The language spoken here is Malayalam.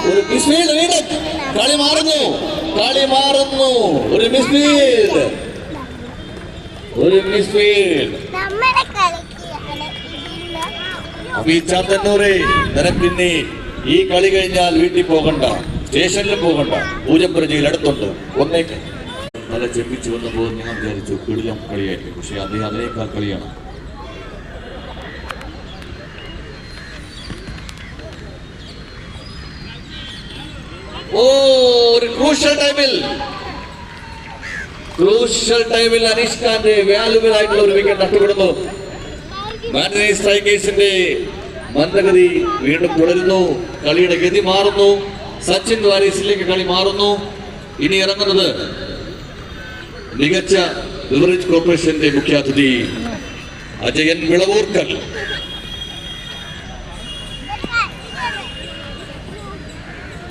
ഒരു മിസ്ഫീൽഡ് വീണ്ടും കളി മാറുന്നു. ഒരു മിസ്ഫീൽഡ് നിനക്കിന്നെ ഈ കളി കഴിഞ്ഞാൽ വീട്ടിൽ പോകണ്ട, സ്റ്റേഷനിലും പോകണ്ട, പൂജപ്പുരജയിൽ അടുത്തുണ്ട്. ഒന്നേക്ക് നല്ല ചെപ്പിച്ചു വന്നപ്പോൾ ഞാൻ വിചാരിച്ചു കിടിലം കളിയായിരിക്കും. പക്ഷെ അദ്ദേഹം അതിനേക്കാൾ കളിയാണ്. ഒരു ക്രൂഷ്യൽ ടൈമിൽ അനീഷ് ഖാന്റെ വാല്യുബിൾ ആയിട്ടുള്ള ഒരു വിക്കറ്റ് നഷ്ടപ്പെടുന്നു. മാൻഡറി സ്ട്രൈക്കേഴ്സിന്റെ മന്ദഗതി വീണ്ടും തുടരുന്നു. കളിയുടെ ഗതി മാറുന്നു. സച്ചിൻ വാരീസിലേക്ക് കളി മാറുന്നു. ഇനി ഇറങ്ങുന്നത് മികച്ച ബിവറേജ് കോർപ്പറേഷന്റെ മുഖ്യാതിഥി അജയൻ വിളവൂർക്കൽ.